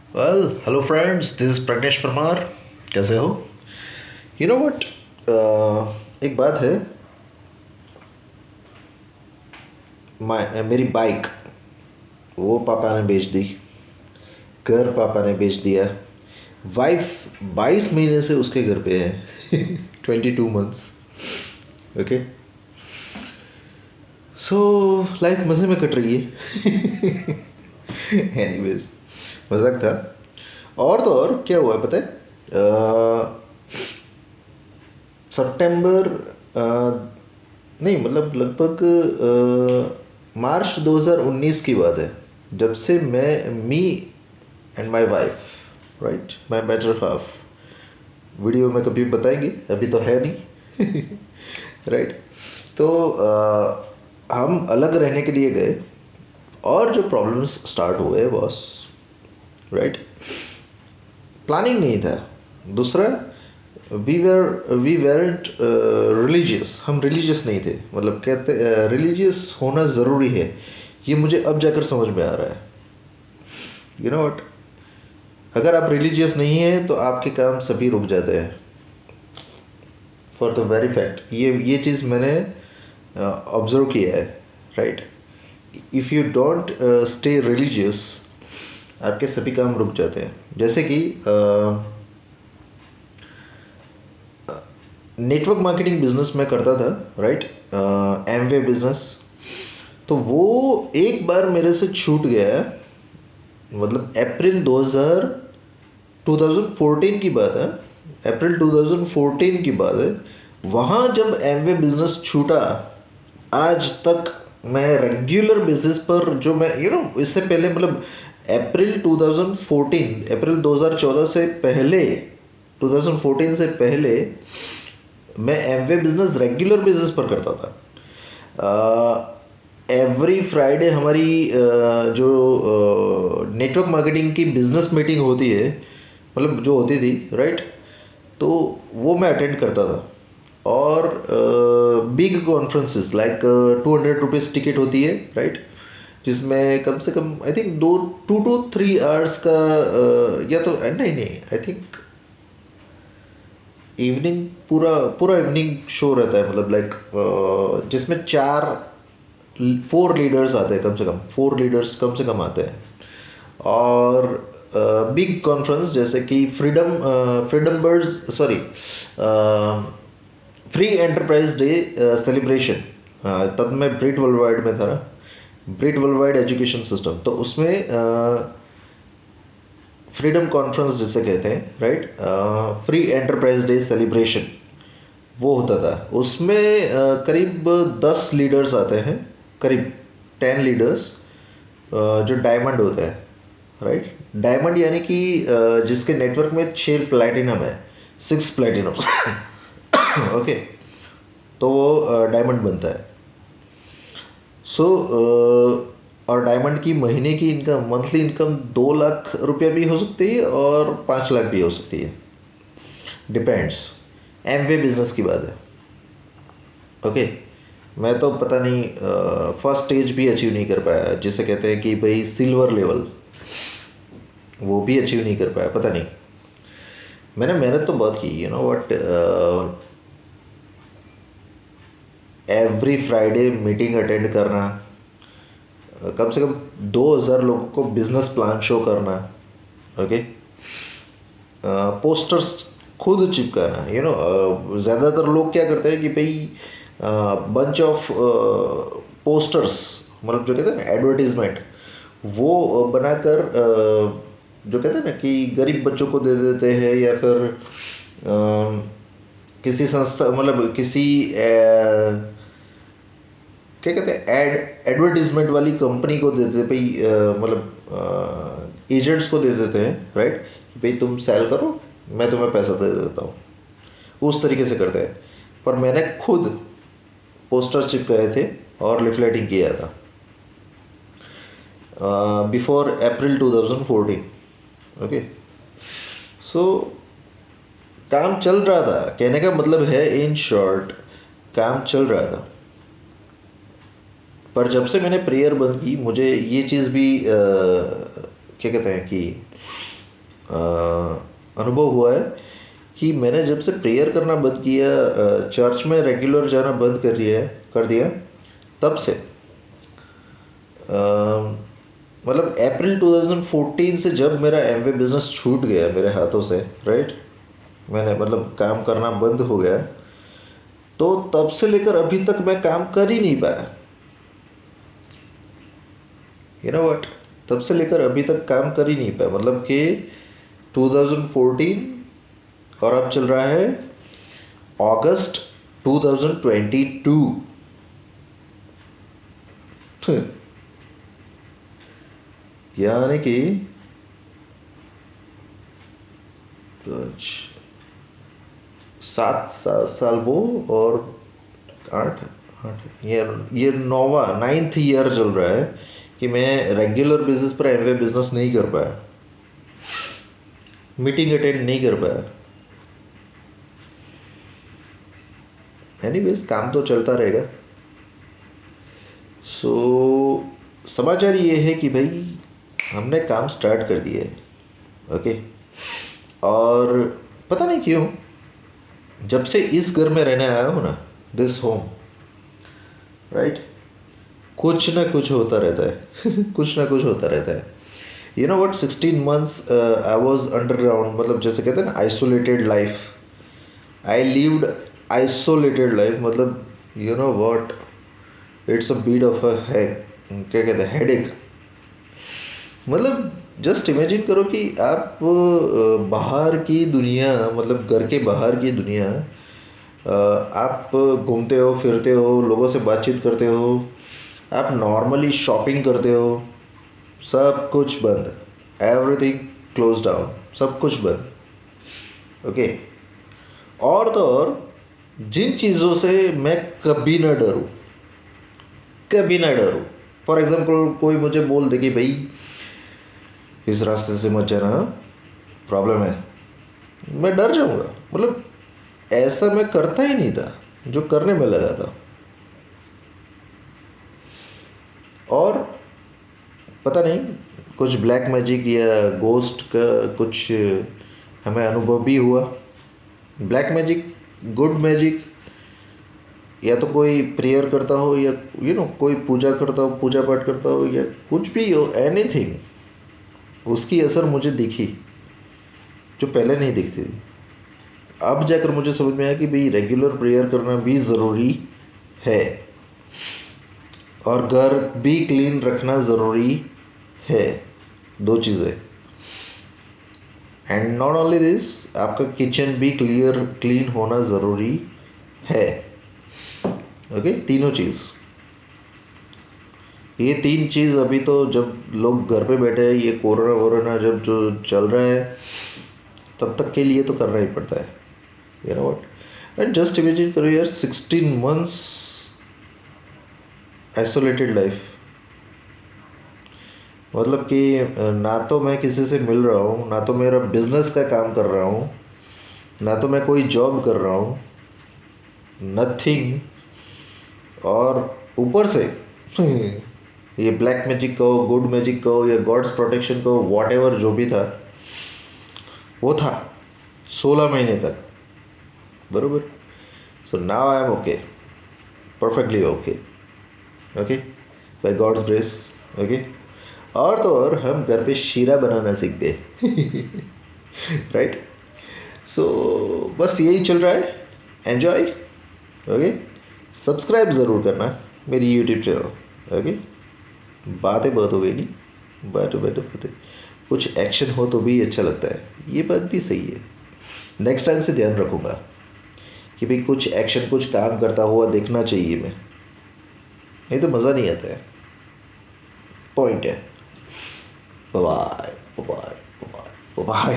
Well hello friends, this is Pradnyesh Parmar. कैसे हो? You know what, एक बात है। मेरी बाइक वो पापा ने बेच दी। घर पापा ने बेच दिया। वाइफ 22 महीने से उसके घर पे है। 22 मंथ्स। ओके, सो लाइफ मज़े में कट रही है। एनीवेज, मजाक था। और तो और क्या हुआ है पता है? सितंबर, नहीं मतलब लगभग मार्च 2019 की बात है, जब से मैं me and my wife, right, my better half, video में कभी बताएंगे, अभी तो है नहीं। राइट। तो हम अलग रहने के लिए गए और जो प्रॉब्लम्स स्टार्ट हुए बॉस, राइट, प्लानिंग नहीं था। दूसरा, वी वेरंट रिलीजियस, हम रिलीजियस नहीं थे। मतलब कहते रिलीजियस होना ज़रूरी है, ये मुझे अब जाकर समझ में आ रहा है। यू नो व्हाट, अगर आप रिलीजियस नहीं हैं तो आपके काम सभी रुक जाते हैं। फॉर द वेरी फैक्ट, ये चीज़ मैंने ऑब्ज़र्व किया है। Right, if you don't stay religious, आपके सभी काम रुक जाते हैं। जैसे कि नेटवर्क मार्केटिंग बिजनेस में करता था, राइट, एमवे बिजनेस। तो वो एक बार मेरे से छूट गया। मतलब अप्रैल 2014 की बात है। अप्रैल 2014 की बात है। वहाँ जब एमवे बिजनेस छूटा, आज तक मैं रेगुलर बेसिस पर, जो मैं इससे पहले मतलब अप्रैल 2014, अप्रैल 2014 से पहले, 2014 से पहले मैं एमवे बिजनेस रेगुलर बेसिस पर करता था। एवरी फ्राइडे हमारी जो नेटवर्क मार्केटिंग की बिजनेस मीटिंग होती है, मतलब जो होती थी, राइट, तो वो मैं अटेंड करता था। और big conferences like 200 rupees ticket होती है, राइट, जिसमें कम से कम आई थिंक 2 to 3 आवर्स का, या तो नहीं नहीं, आई थिंक इवनिंग, पूरा पूरा इवनिंग शो रहता है। मतलब लाइक जिसमें 4 लीडर्स आते हैं, कम से कम 4 लीडर्स कम से कम आते हैं। और बिग कॉन्फ्रेंस जैसे कि freedom birds, sorry, free enterprise day celebration. तब मैं ब्रिट वर्ल्ड वाइड में था ना, ब्रिट वर्ल्ड वाइड एजुकेशन सिस्टम, तो उसमें फ्रीडम कॉन्फ्रेंस जिसे कहते हैं, right, free enterprise day celebration, वो होता था। उसमें करीब 10 लीडर्स आते हैं, करीब 10 लीडर्स, जो डायमंड होते हैं, राइट। डायमंड यानी कि जिसके नेटवर्क में 6 प्लैटिनम है, 6 प्लैटिनम। ओके, तो वो डायमंड बनता है। सो और डायमंड की महीने की इनकम, मंथली इनकम 2 लाख रुपया भी हो सकती है और 5 लाख भी हो सकती है, डिपेंड्स। एमवे बिजनेस की बात है। ओके, मैं तो पता नहीं फर्स्ट स्टेज भी अचीव नहीं कर पाया, जिसे कहते हैं कि भाई सिल्वर लेवल, वो भी अचीव नहीं कर पाया, पता नहीं। मैंने मेहनत तो बहुत की, you know what, every Friday meeting attend करना, कम से कम 2,000 लोगों को बिजनेस प्लान शो करना। ओके, पोस्टर्स खुद चिपकाना। ज़्यादातर लोग क्या करते हैं कि भाई बंच ऑफ पोस्टर्स, मतलब जो कहते हैं ना एडवर्टीजमेंट, वो बनाकर जो कहते हैं ना कि गरीब बच्चों को दे देते हैं, या फिर किसी संस्था, मतलब किसी क्या कहते हैं, एडवर्टीजमेंट वाली कंपनी को दे देते भाई, मतलब एजेंट्स को दे देते हैं, राइट, कि भाई तुम सेल करो, मैं तुम्हें पैसा दे देता हूँ। उस तरीके से करते हैं। पर मैंने खुद पोस्टर चिपकाए थे और लिफलेटिंग किया था बिफोर अप्रैल 2014। ओके, सो काम चल रहा था, कहने का मतलब है इन शॉर्ट, काम चल रहा था। पर जब से मैंने प्रेयर बंद की, मुझे ये चीज़ भी क्या कहते हैं कि अनुभव हुआ है कि मैंने जब से प्रेयर करना बंद किया, चर्च में रेगुलर जाना बंद कर दिया, तब से मतलब अप्रैल 2014 से जब मेरा एमवे बिज़नेस छूट गया मेरे हाथों से, राइट, मैंने मतलब काम करना बंद हो गया, तो तब से लेकर अभी तक मैं काम कर ही नहीं पाया। यू नो व्हाट, तब से लेकर अभी तक काम कर ही नहीं पाया, मतलब कि 2014 और अब चल रहा है अगस्त 2022। यानी कि सात साल वो, और आठ आठ ये नौवा 9th ईयर चल रहा है कि मैं रेगुलर बेसिस पर एमवे बिजनेस नहीं कर पाया, मीटिंग अटेंड नहीं कर पाया। एनीवेज, काम तो चलता रहेगा। सो समाचार ये है कि भाई हमने काम स्टार्ट कर दिया है, ओके। और पता नहीं क्यों जब से इस घर में रहने आया हूँ ना, दिस होम, राइट, कुछ ना कुछ होता रहता है कुछ ना कुछ होता रहता है। You know what, 16 months I was underground, मतलब जैसे कहते हैं ना isolated life, I lived isolated life, मतलब you know what, it's a bit of a क्या कहते हैं, हेडेक। मतलब जस्ट इमेजिन करो कि आप बाहर की दुनिया, मतलब घर के बाहर की दुनिया, आप घूमते हो, फिरते हो, लोगों से बातचीत करते हो, आप नॉर्मली शॉपिंग करते हो, सब कुछ बंद, एवरीथिंग क्लोज डाउन, सब कुछ बंद, ओके। और तो और जिन चीज़ों से मैं कभी ना डरूँ, कभी ना डरूँ, फॉर एग्जाम्पल कोई मुझे बोल दे कि भाई इस रास्ते से मत जाना, प्रॉब्लम है, मैं डर जाऊंगा। मतलब ऐसा मैं करता ही नहीं था जो करने में लगा था। और पता नहीं कुछ ब्लैक मैजिक या गोस्ट का कुछ हमें अनुभव भी हुआ। ब्लैक मैजिक, गुड मैजिक, या तो कोई प्रेयर करता हो, या यू नो कोई पूजा करता हो, पूजा पाठ करता हो, या कुछ भी हो, एनीथिंग, उसकी असर मुझे दिखी जो पहले नहीं दिखती थी। अब जाकर मुझे समझ में आया कि भाई रेगुलर प्रेयर करना भी ज़रूरी है, और घर भी क्लीन रखना ज़रूरी है, दो चीज़ें। एंड नॉट ओनली दिस, आपका किचन भी क्लीन होना ज़रूरी है, ओके। तीनों चीज़, ये तीन चीज़ अभी तो जब लोग घर पे बैठे हैं, ये कोरोना वोरोना जब जो चल रहा है, तब तक के लिए तो करना ही पड़ता है, you know what. And just imagine करो यार, 16 months आइसोलेटेड लाइफ, मतलब कि ना तो मैं किसी से मिल रहा हूँ, ना तो मेरा बिजनेस का काम कर रहा हूँ, ना तो मैं कोई जॉब कर रहा हूँ, नथिंग। और ऊपर से ये ब्लैक मैजिक कहो, गुड मैजिक कहो, या गॉड्स प्रोटेक्शन कहो, वॉट एवर जो भी था वो था 16 महीने तक, बरोबर। So now I am okay, perfectly okay, okay, by God's grace, okay. और तो और हम घर पे शीरा बनाना सीख गए राइट। सो बस यही चल रहा है, एन्जॉय, ओके। सब्सक्राइब ज़रूर करना मेरी यूट्यूब चैनल, ओके। बातें बहुत हो गई, नहीं बातें, कुछ एक्शन हो तो भी अच्छा लगता है, ये बात भी सही है। नेक्स्ट टाइम से ध्यान रखूँगा कि भाई कुछ एक्शन, कुछ काम करता हुआ देखना चाहिए मैं, नहीं तो मज़ा नहीं आता है, पॉइंट है। Bye bye bye bye bye.